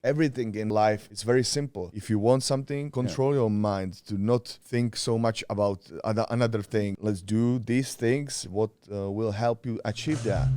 Everything in life is very simple. If you want something, control your mind to not think so much about another thing. Let's do these things, what will help you achieve that.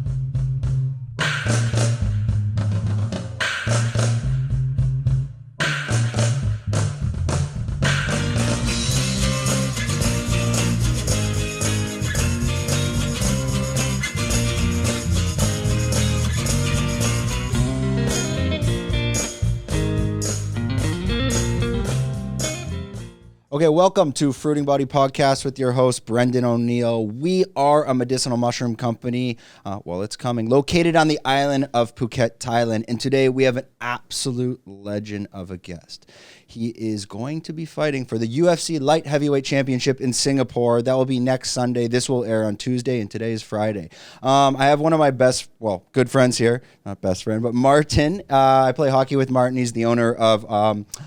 Okay, welcome to Fruiting Body Podcast with your host, Brendan O'Neill. We are a medicinal mushroom company, it's coming, located on the island of Phuket, Thailand. And today we have an absolute legend of a guest. He is going to be fighting for the UFC Light Heavyweight Championship in Singapore. That will be next Sunday. This will air on Tuesday, and today is Friday. I have one of my good friends here. Not best friend, but Martin. I play hockey with Martin. He's the owner of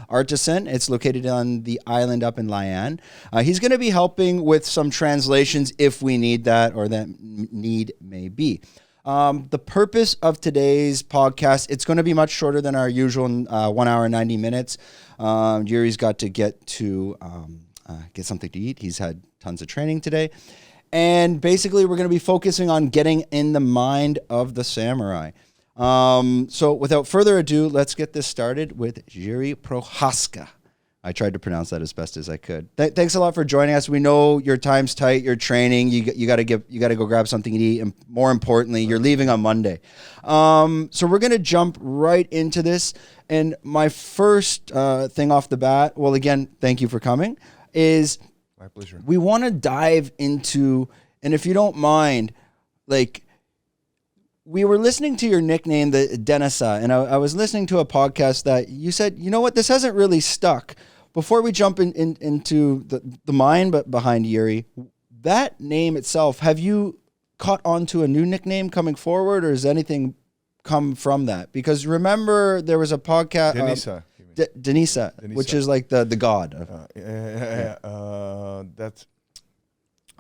Artisan. It's located on the island up in Layan. He's going to be helping with some translations if we need that, or that need may be. The purpose of today's podcast, it's going to be much shorter than our usual 1 hour and 90 minutes. Jiri's got to get something to eat. He's had tons of training today. And basically, we're going to be focusing on getting in the mind of the samurai. So without further ado, let's get this started with Jiri Prochazka. I tried to pronounce that as best as I could. Thanks a lot for joining us. We know your time's tight. You're training. You got to go grab something to eat, and more importantly, you're leaving on Monday. So we're gonna jump right into this. And my first thing off the bat, well, again, thank you for coming. Is my pleasure. We want to dive into, and if you don't mind, we were listening to your nickname, the Denisa, and I was listening to a podcast that you said, you know what, this hasn't really stuck. Before we jump into the mind behind Jiri, that name itself, have you caught on to a new nickname coming forward, or has anything come from that? Because remember, there was a podcast, Denisa, which is like the god. That's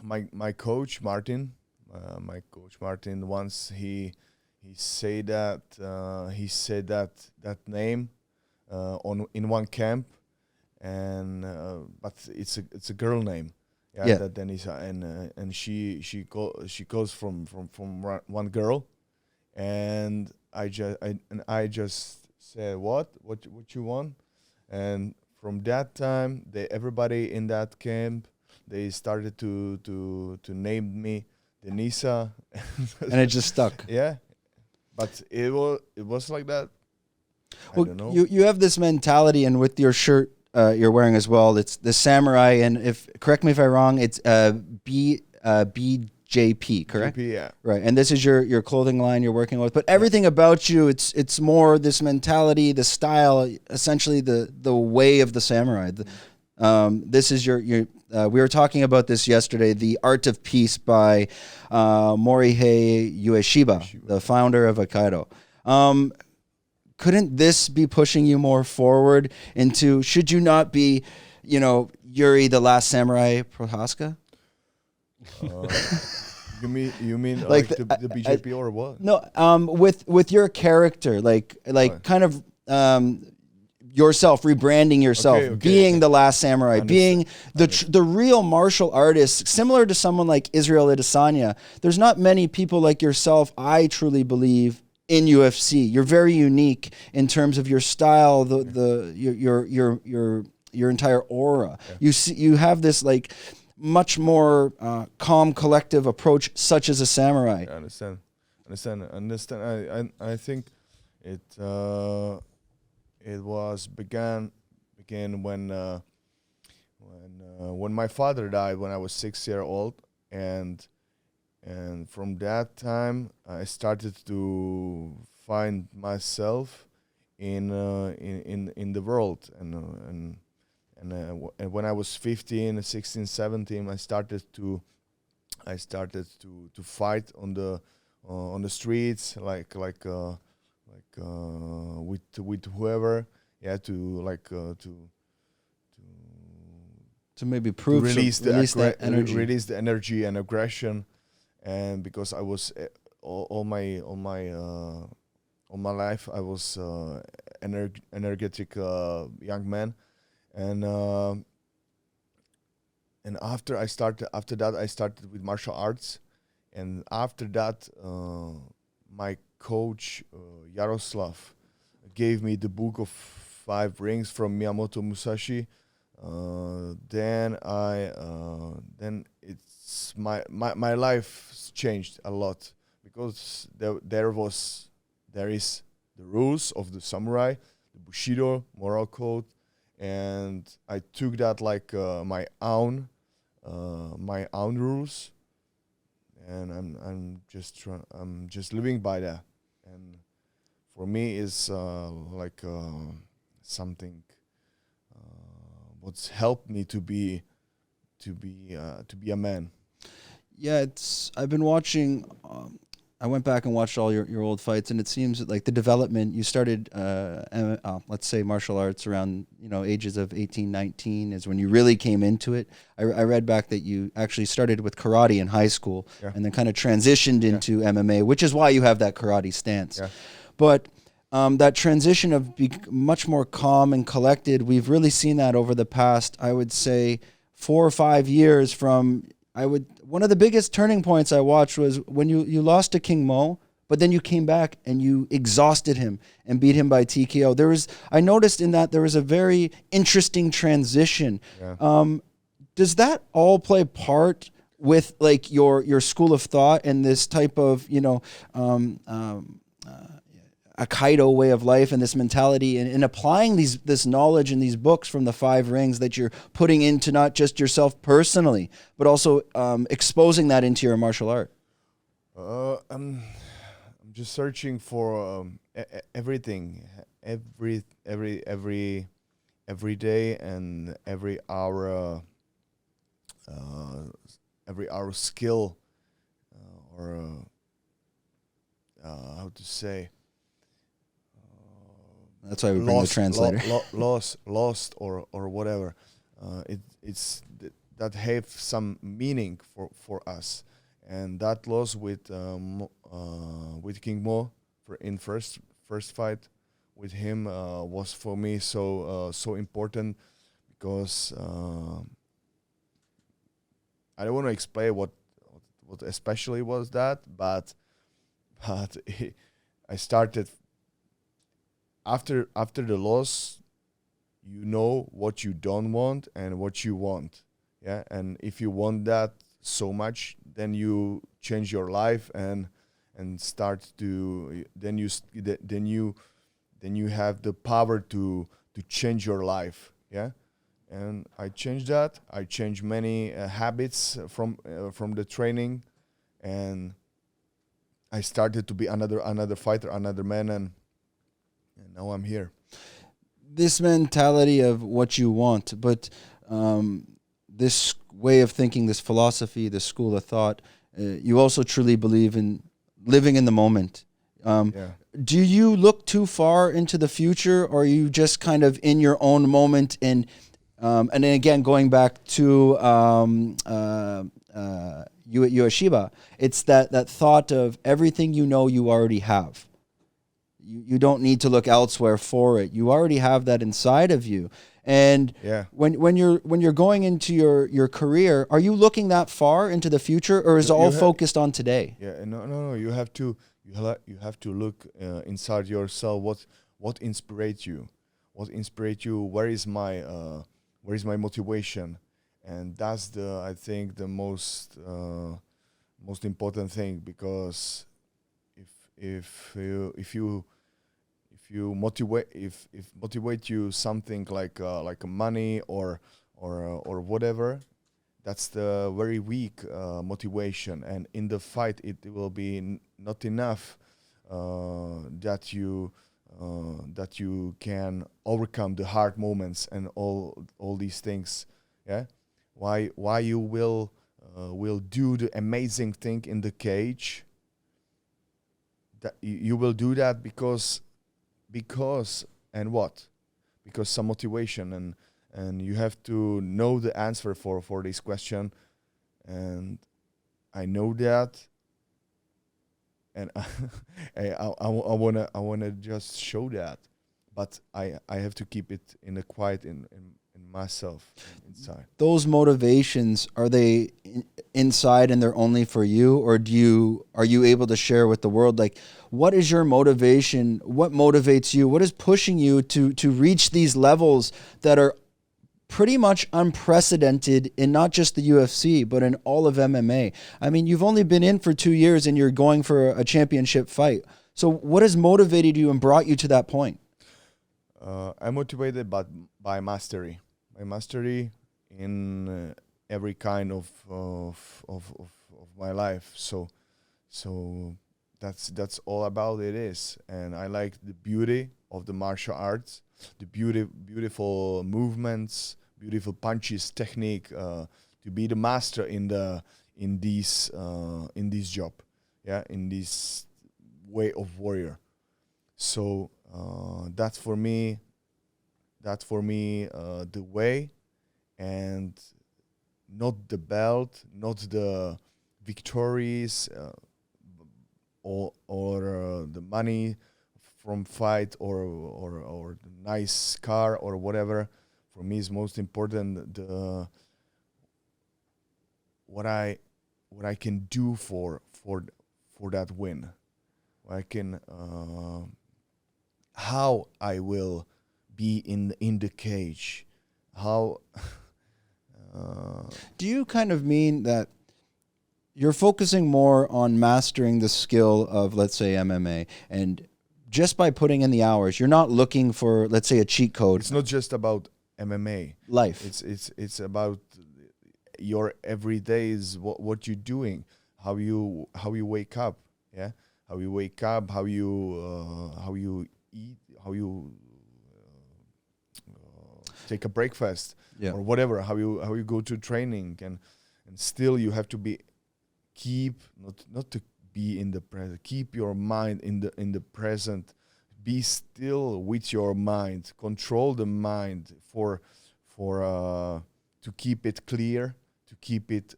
my coach Martin. Once he said that name in one camp. And but it's a girl name, that Denisa, and she goes from one girl, and I just said what you want, and from that time everybody in that camp, they started to name me Denisa, and it just stuck. Yeah, but it was like that. Well, I don't know. You have this mentality, and with your shirt you're wearing as well, it's the samurai, and correct me if I'm wrong, it's BJP, correct? JP, yeah. Right, and this is your clothing line you're working with, but everything about you, it's more this mentality, the style, essentially the way of the samurai. This is your we were talking about this yesterday, The Art of Peace by Morihei Ueshiba, the founder of Aikido. Couldn't this be pushing you more forward into, should you not be, Jiri, the last samurai Prochazka? You mean like the BJP or what? No, with your character, kind of yourself, rebranding yourself, being the last samurai, being the real martial artist, similar to someone like Israel Adesanya. There's not many people like yourself, I truly believe, in UFC. You're very unique in terms of your style, your entire aura. Yeah. You have this much more calm, collective approach, such as a samurai. I understand. I think it was began when my father died when I was 6 years old, and from that time I started to find myself in the world, and when I was 15, 16, 17, I started to fight on the streets, with whoever, to maybe prove, release that energy, release the energy and aggression, and because I was all my life I was energetic young man, and after that I started with martial arts, and after that my coach Yaroslav gave me the book of 5 rings from Miyamoto Musashi. Then it's my life changed a lot, because there is the rules of the samurai, the Bushido moral code, and I took that like my own rules, and I'm just living by that, and for me is like something what's helped me to be a man. Yeah, I've been watching. I went back and watched all your old fights, and it seems that, like, the development, you started, let's say, martial arts around, ages of 18, 19 is when you really came into it. I read back that you actually started with karate in high school, and then kind of transitioned into MMA, which is why you have that karate stance. Yeah. But that transition of much more calm and collected, we've really seen that over the past, I would say, 4 or 5 years from... One of the biggest turning points I watched was when you lost to King Mo, but then you came back and you exhausted him and beat him by TKO. I noticed in that there was a very interesting transition. Yeah. Does that all play part with, like, your school of thought and this type of Aikido way of life and this mentality, and applying this knowledge and these books from the 5 rings that you're putting into not just yourself personally, but also exposing that into your martial art? I'm just searching for everything, every day and every hour skill, or how to say. That's why we bring the translator. Lost or whatever. It's that have some meaning for us, and that loss with King Mo in first fight with him was for me so important, because I don't want to explain what especially was that, but I started. After the loss, you know what you don't want and what you want, yeah. And if you want that so much, then you change your life and start to then you have the power to change your life, yeah. And I changed that. I changed many habits from the training, and I started to be another fighter, another man, and now I'm here. This mentality of what you want, but this way of thinking, this philosophy, this school of thought, you also truly believe in living in the moment. Do you look too far into the future, or are you just kind of in your own moment? And then again, going back to Ueshiba, it's that thought of everything you already have. You don't need to look elsewhere for it. You already have that inside of you. And when you're going into your career, are you looking that far into the future, or is it all focused on today? Yeah, no. You have to look inside yourself. What inspires you? What inspires you? Where is my motivation? And that's I think the most important thing, because if motivate you something like money or whatever, that's the very weak motivation, and in the fight it will be not enough that you can overcome the hard moments and all these things. Yeah, why you will do the amazing thing in the cage. That you will do that because and what? Because some motivation, and you have to know the answer for this question, and I know that, and I wanna just show that, but I have to keep it in a quiet in myself inside. Those motivations, are they inside and they're only for you, or are you able to share with the world? Like, what is your motivation? What motivates you? What is pushing you to reach these levels that are pretty much unprecedented in not just the UFC, but in all of MMA? I mean, you've only been in for 2 years and you're going for a championship fight. So what has motivated you and brought you to that point? I'm motivated by mastery. My mastery in every kind of my life. So that's all about it is. And I like the beauty of the martial arts, the beautiful movements, beautiful punches, technique. To be the master in this job, in this way of warrior. So that's for me the way, and not the belt, not the victories, or the money from fight, or the nice car or whatever. For me, is most important what I can do for that win. I can how I will be in the cage. How do you kind of mean that you're focusing more on mastering the skill of, let's say, MMA, and just by putting in the hours, you're not looking for, let's say, a cheat code? It's not just about MMA life. It's about your everyday is what you're doing, how you wake up, how you wake up, how you eat, how you take a breakfast, or whatever, how you go to training, and still you have to keep not to be in the present, keep your mind in the present, be still with your mind, control the mind for to keep it clear, to keep it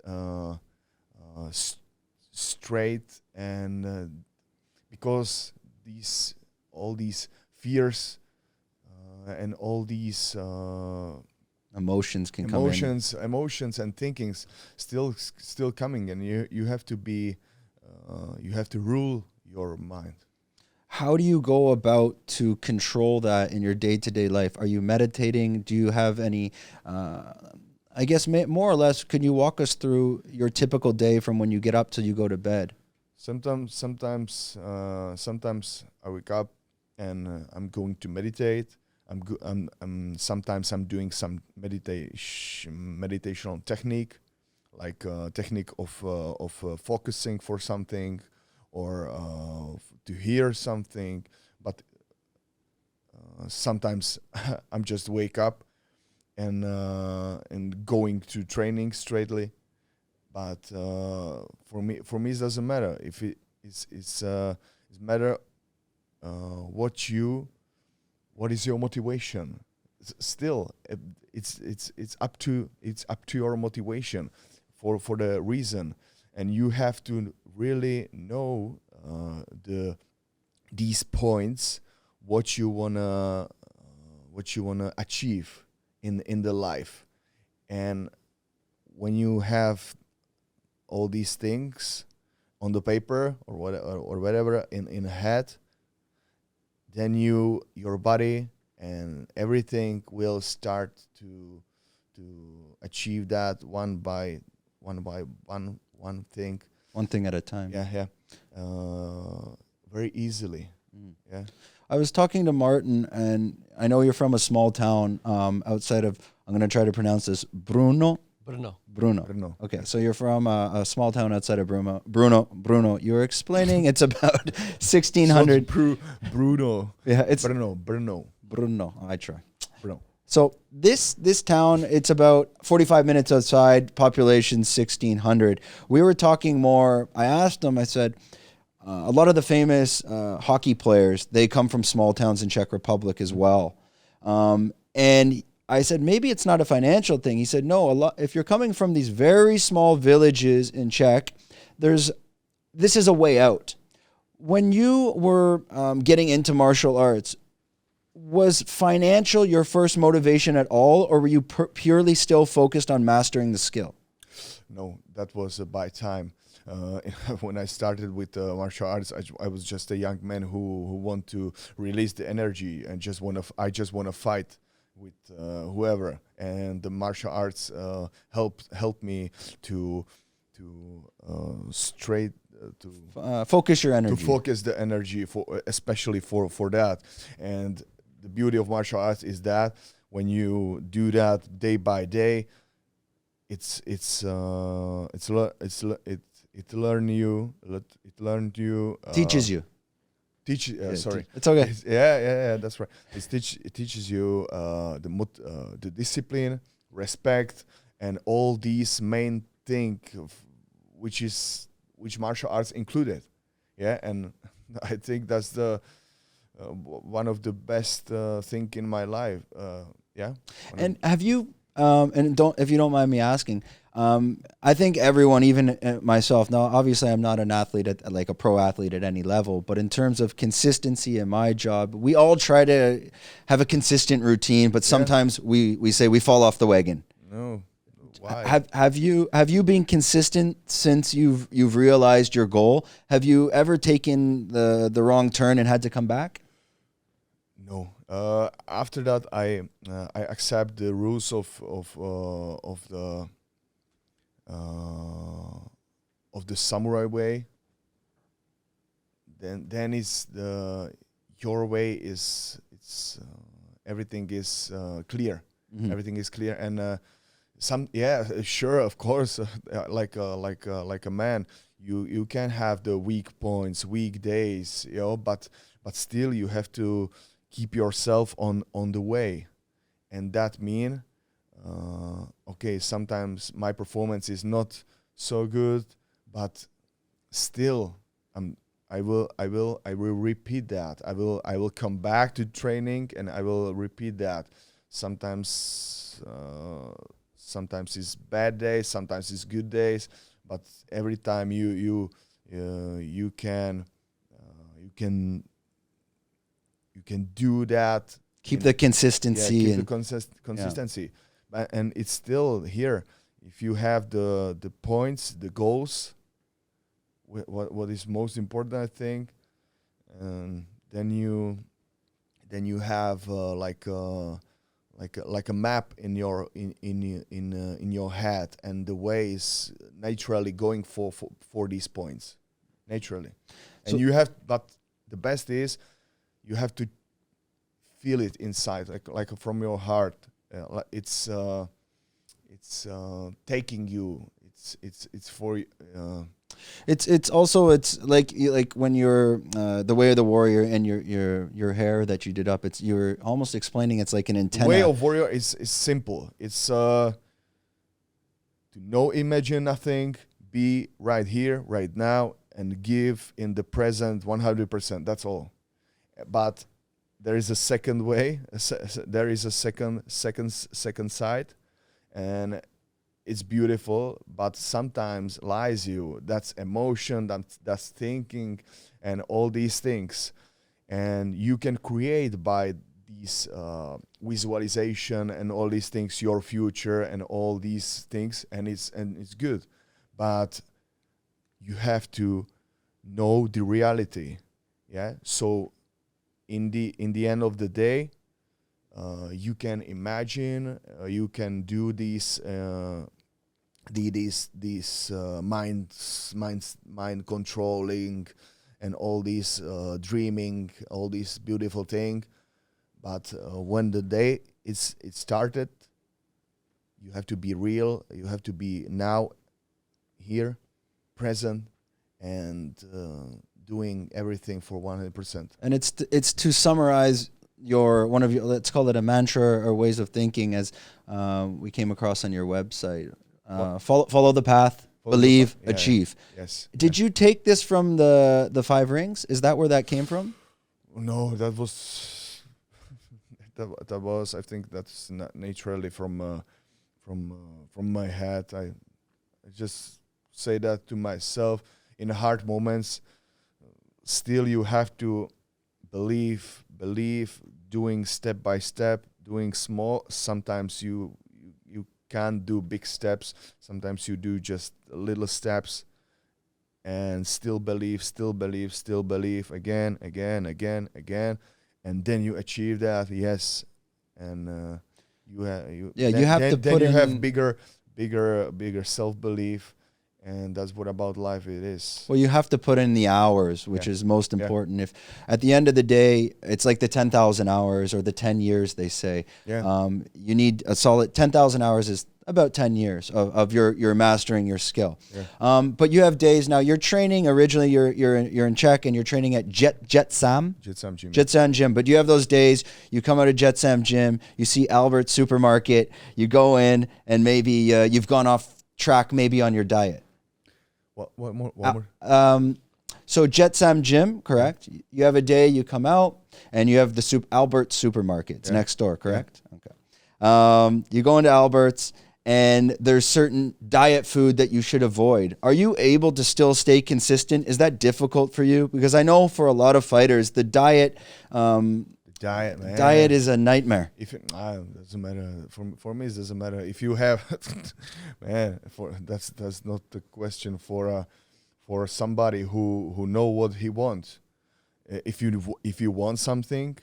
straight, and because all these fears and all these emotions can come in. Emotions and thinkings still coming, and you have to be you have to rule your mind. How do you go about to control that in your day-to-day life? Are you meditating? Do you have any I guess more or less, can you walk us through your typical day from when you get up till you go to bed? Sometimes I wake up and I'm going to meditate. Sometimes I'm doing some meditational technique, like technique of focusing for something, or to hear something. But sometimes I'm just wake up and going to training straightly. But for me it doesn't matter if it's matter what is your motivation. Still, it's up to your motivation for the reason, and you have to really know these points, what you wanna achieve in the life. And when you have all these things on the paper or whatever in a head, then your body and everything will start to achieve that one thing at a time. Very easily. I was talking to Martin, and I know you're from a small town outside of, I'm going to try to pronounce this, Brno. Okay, so you're from a small town outside of Brno. You were explaining it's about 1,600. Bruno. Yeah, it's Brno. I try. Brno. So this town, it's about 45 minutes outside, population 1,600. We were talking more. I asked him, I said, a lot of the famous hockey players, they come from small towns in Czech Republic as well. And I said, maybe it's not a financial thing. He said, no, if you're coming from these very small villages in Czech, this is a way out. When you were getting into martial arts, was financial your first motivation at all, or were you purely still focused on mastering the skill? No, that was by time. When I started with martial arts, I was just a young man who want to release the energy and I just want to fight with whoever. And the martial arts helped me to focus your energy. To focus the energy especially for that. And the beauty of martial arts is that when you do that day by day, it learned you. Teaches you. Sorry, it's okay. Yeah. That's right. It teaches you the discipline, respect, and all these main thing, which martial arts included. Yeah, and I think that's the one of the best thing in my life. Yeah. And have you? If you don't mind me asking, I think everyone, even myself, now obviously I'm not an athlete like a pro athlete at any level, but in terms of consistency in my job, we all try to have a consistent routine, but sometimes we say we fall off the wagon. No. Why? Have you been consistent since you've realized your goal? Have you ever taken the wrong turn and had to come back? No. After that, I accept the rules of the samurai way. Then is your way is everything is clear. Mm-hmm. Everything is clear, and sure, of course, like a man, you can have the weak points, weak days, but still you have to keep yourself on the way. And that mean sometimes my performance is not so good, but still I will repeat that. I will come back to training and I will repeat that. Sometimes it's bad days, sometimes it's good days, but every time you can do that. Keep the consistency. Keep the consistency. And it's still here. If you have the points, the goals, what is most important, I think, then you have like a map in your head, and the way is naturally going for these points, naturally. And but the best is you have to feel it inside, like from your heart. It's taking you. It's for. It's also like when you're the way of the warrior and your hair that you did up. You're almost explaining it's like an antenna. The way of warrior is simple. It's to no imagine nothing, be right here, right now, and give in the present 100%. That's all. But there is a second way. There is a second side, and it's beautiful. But sometimes lies you. That's emotion. That's thinking, and all these things. And you can create by these visualization and all these things your future and all these things, and it's good. But you have to know the reality. Yeah. So in the end of the day, you can imagine, you can do these mind controlling and all these dreaming, all these beautiful thing. But when the day it started, you have to be real. You have to be now, here, present, and doing everything for 100%. And it's to summarize one of your, let's call it a mantra or ways of thinking, as we came across on your website. Follow the path, believe, achieve. Yes. Did you take this from the 5 rings? Is that where that came from? No, that was I think that's not naturally from my head. I just say that to myself in hard moments. Still, you have to believe, doing step by step, doing small. Sometimes you can't do big steps. Sometimes you do just little steps, and still believe again, and then you achieve that. Yes, and you have bigger self-belief, and that's what about life it is. Well, you have to put in the hours, which is most important. If at the end of the day, it's like the 10,000 hours or the 10 years they say. You need a solid 10,000 hours is about 10 years of your mastering your skill. But you have days now. You're training originally. You're in Czech and you're training at Jetsam Gym. But you have those days. You come out of Jetsam Gym. You see Albert's supermarket. You go in and maybe you've gone off track maybe on your diet. What more? So Jetsam Gym, correct? You have a day. You come out and you have the Albert's supermarket. It's next door, correct? Okay. You go into Albert's. And there's certain diet food that you should avoid. Are you able to still stay consistent? Is that difficult for you? Because I know for a lot of fighters, the diet, diet is a nightmare. If it doesn't matter for me, it doesn't matter if you have, that's not the question for somebody who know what he wants. If you want something,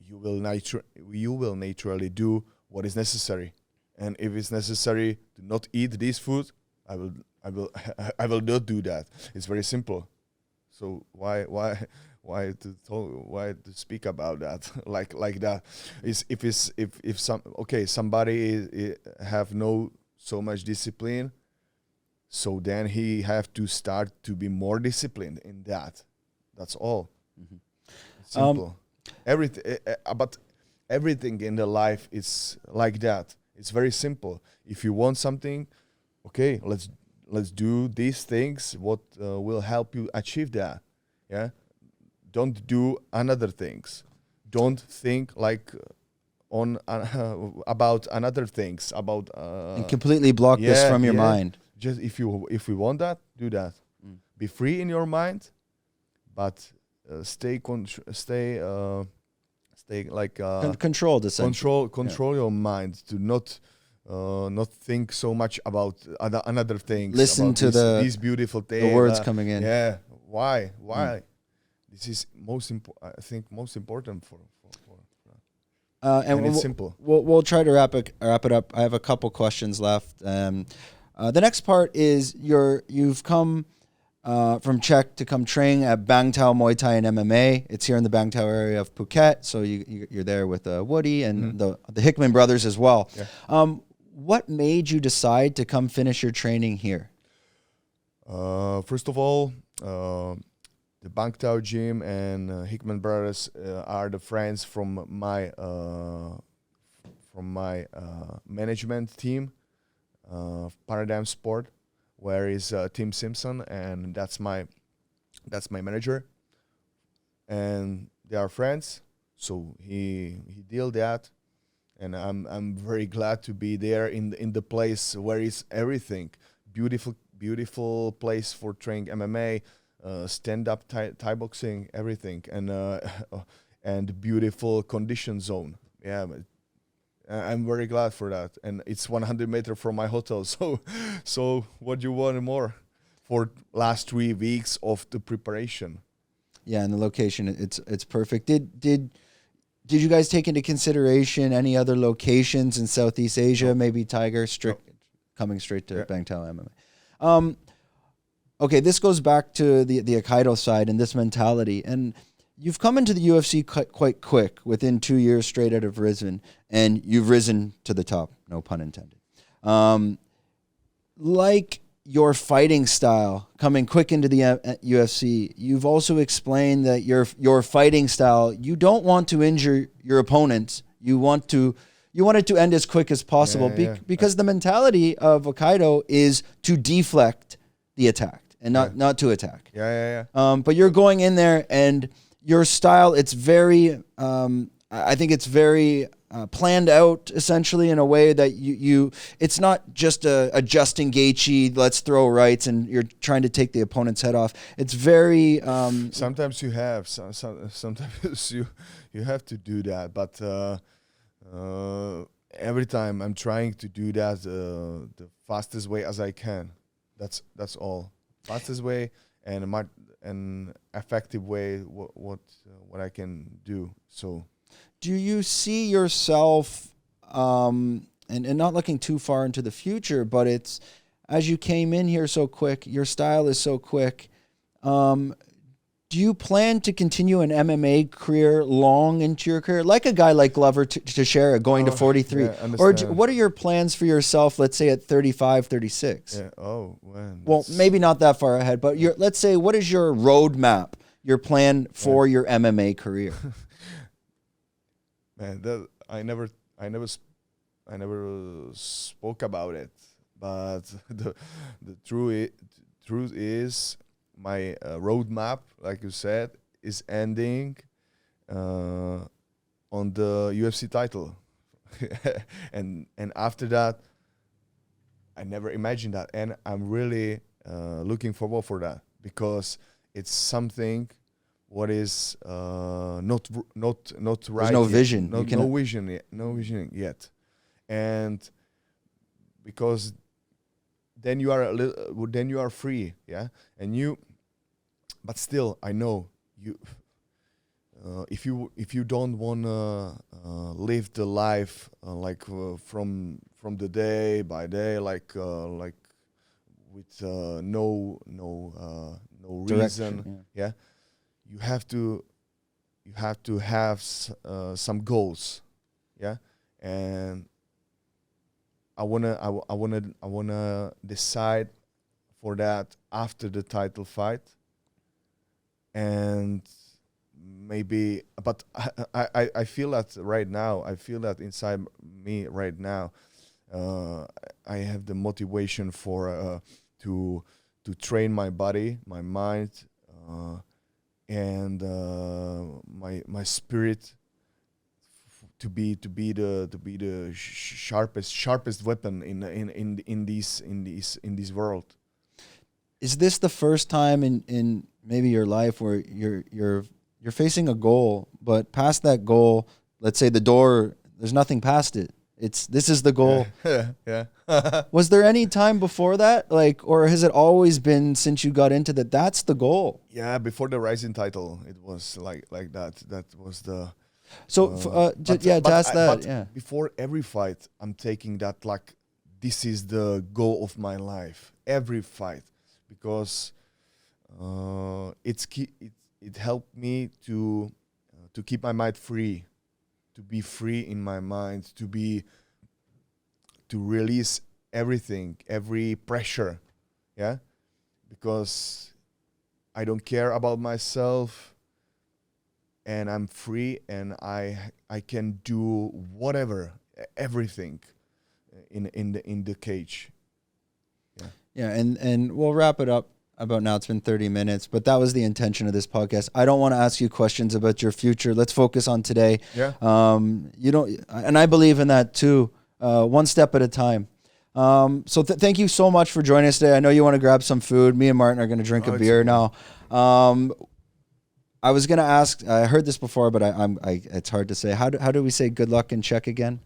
you will naturally do what is necessary. And if it's necessary to not eat this food, I will not do that. It's very simple. So why to speak about that like that? If somebody have no so much discipline, so then he have to start to be more disciplined in that. That's all. Simple. But everything in the life is like that. It's very simple. If you want something, okay, let's do these things. What will help you achieve that? Yeah. Don't do another things. Don't think like about another things about. And completely block this from your mind. Just if you want that, do that. Be free in your mind, but controlled, essentially. Control your mind to not think so much about another things. Listen to these beautiful things. The words coming in. Yeah. Why? This is most important for. And it's simple. We'll try to wrap it up. I have a couple questions left. The next part is you've come. From Czech to come train at Bangtao Muay Thai and MMA. It's here in the Bangtao area of Phuket, so you're there with Woody and the Hickman brothers as well. Yeah. What made you decide to come finish your training here? First of all, the Bangtao gym and Hickman brothers are the friends from my management team, Paradigm Sport, where is Tim Simpson, and that's my manager, and they are friends. So he deal that, and I'm very glad to be there in the place where is everything beautiful place for training MMA, stand up Thai boxing, everything, and beautiful condition zone. Yeah. I'm very glad for that, and it's 100 meters from my hotel. So what do you want more for last 3 weeks of the preparation? Yeah, and the location, it's perfect. Did you guys take into consideration any other locations in Southeast Asia? No. Maybe Tiger coming straight to Bangtao MMA. Okay, this goes back to the Aikido side and this mentality, and you've come into the UFC quite quick, within 2 years straight out of Rizin, and you've risen to the top, no pun intended. Like your fighting style, coming quick into the UFC, you've also explained that your fighting style, you don't want to injure your opponents. You want it to end as quick as possible, because the mentality of Aikido is to deflect the attack and not to attack. But you're going in there, and your style, it's very, I think it's very planned out, essentially, in a way that it's not just a Justin Gaethje, let's throw rights and you're trying to take the opponent's head off. It's very... sometimes you have, sometimes you have to do that. But every time I'm trying to do that the fastest way as I can. That's all. Fastest way and an effective way. What I can do. So, do you see yourself? And not looking too far into the future, but it's as you came in here so quick, your style is so quick. Do you plan to continue an MMA career long into your career, like a guy like Glover Teixeira going to 43? Yeah, or what are your plans for yourself, let's say at 35, 36? Yeah. Oh, man. Well, maybe not that far ahead, but let's say, what is your roadmap, your plan for your MMA career? Man, I never spoke about it, but the truth is my roadmap, like you said, is ending on the UFC title, and after that, I never imagined that, and I'm really looking forward for that because it's something what is not right. There's no yet. vision. No vision yet. And because then you are free, yeah. But still, I know you. If you don't wanna live the life from the day by day, like with no reason, yeah. You have to have some goals, yeah, and I wanna decide for that after the title fight, and maybe, but I feel that right now. I feel that inside me right now. I have the motivation for to train my body, my mind, and my spirit to be the sharpest weapon in this world. Is this the first time in maybe your life where you're facing a goal, but past that goal, let's say the door, there's nothing past it. This is the goal. Yeah. Was there any time before that, or has it always been since you got into that? That's the goal. Yeah, before the Rizin title, it was like that. That was the. So Before every fight, I'm taking that like this is the goal of my life. Every fight, because it helped me to keep my mind free, to be free in my mind, to release everything, every pressure, yeah, because I don't care about myself, and I'm free, and I can do whatever, everything, in the cage. Yeah, and we'll wrap it up about now. It's been 30 minutes, but that was the intention of this podcast. I don't want to ask you questions about your future. Let's focus on today. Yeah. And I believe in that too. One step at a time. So thank you so much for joining us today. I know you want to grab some food. Me and Martin are going to drink a beer now. I was going to ask, I heard this before, but it's hard to say. How do we say good luck in Czech again?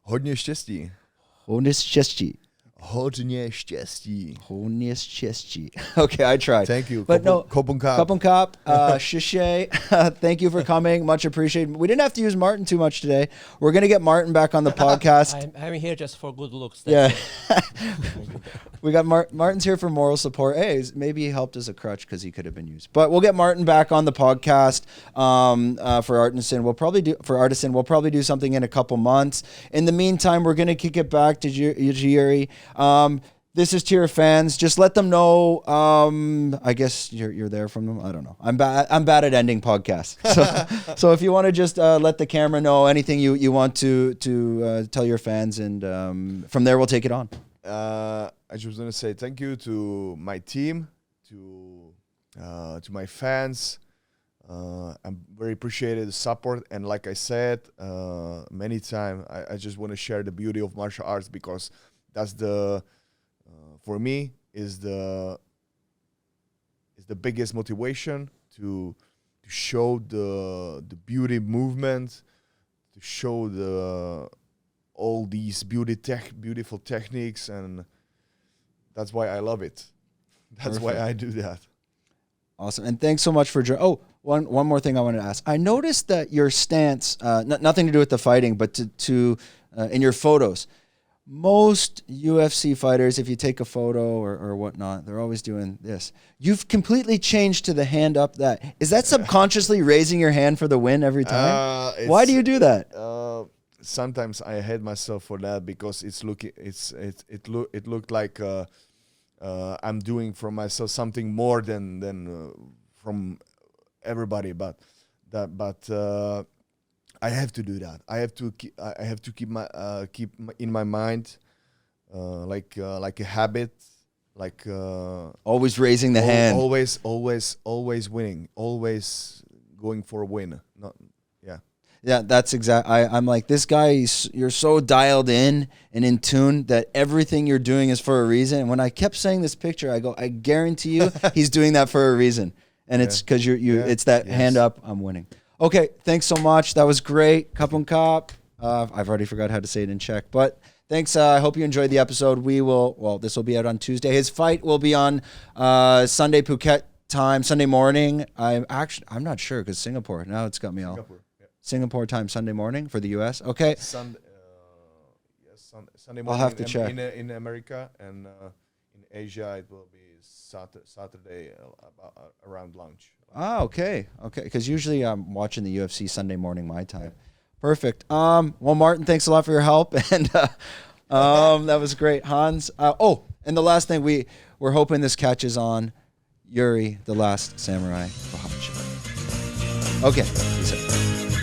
Hodně štěstí. Hodně štěstí. Hodně štěstí. Hodně štěstí. Okay, I tried. Thank you. But Kopun Kop. Shishay. Thank you for coming. Much appreciated. We didn't have to use Martin too much today. We're going to get Martin back on the podcast. I'm here just for good looks. Yeah. We got Martin's here for moral support. Hey, maybe he helped as a crutch because he could have been used. But we'll get Martin back on the podcast for Artisan. We'll probably do something in a couple months. In the meantime, we're going to kick it back to Jiri. This is to your fans. Just let them know. I guess you're there from them. I don't know. I'm bad at ending podcasts. So if you want to just let the camera know anything you want to tell your fans, and from there we'll take it on. I just want to say thank you to my team, to my fans. I'm very appreciated the support, and like I said many times, I just want to share the beauty of martial arts, because that's the for me is the biggest motivation to to show the beauty movement, to show all these beautiful techniques, and that's why I love it. That's why I do that. Awesome. And thanks so much for one more thing I wanted to ask. I noticed that your stance, nothing to do with the fighting, but to in your photos, most UFC fighters, if you take a photo or whatnot, they're always doing this. You've completely changed to the hand up. Is that subconsciously raising your hand for the win every time? Why do you do that? Sometimes I hate myself for that because it looked like I'm doing for myself something more than from everybody, but I have to do that. I have to keep in my mind like a habit, like always raising the hand, always winning, always going for a win. Yeah, that's exact. I'm like, this guy, you're so dialed in and in tune that everything you're doing is for a reason. And when I kept saying this picture, I go, I guarantee you he's doing that for a reason. And it's because it's that hand up, I'm winning. Okay, thanks so much. That was great. Cup and cop. I've already forgot how to say it in Czech. But thanks. I hope you enjoyed the episode. This will be out on Tuesday. His fight will be on Sunday Phuket time, Sunday morning. I'm not sure because Singapore. Now it's got me all. Singapore time, Sunday morning for the U.S. Okay. Sunday morning. I'll have to check. In America, and in Asia it will be Saturday around lunch. Ah, okay. Because usually I'm watching the UFC Sunday morning my time. Perfect. Well, Martin, thanks a lot for your help, and that was great, Hans. And the last thing we're hoping this catches on, Jiri, the Last Samurai. Okay. Peace out.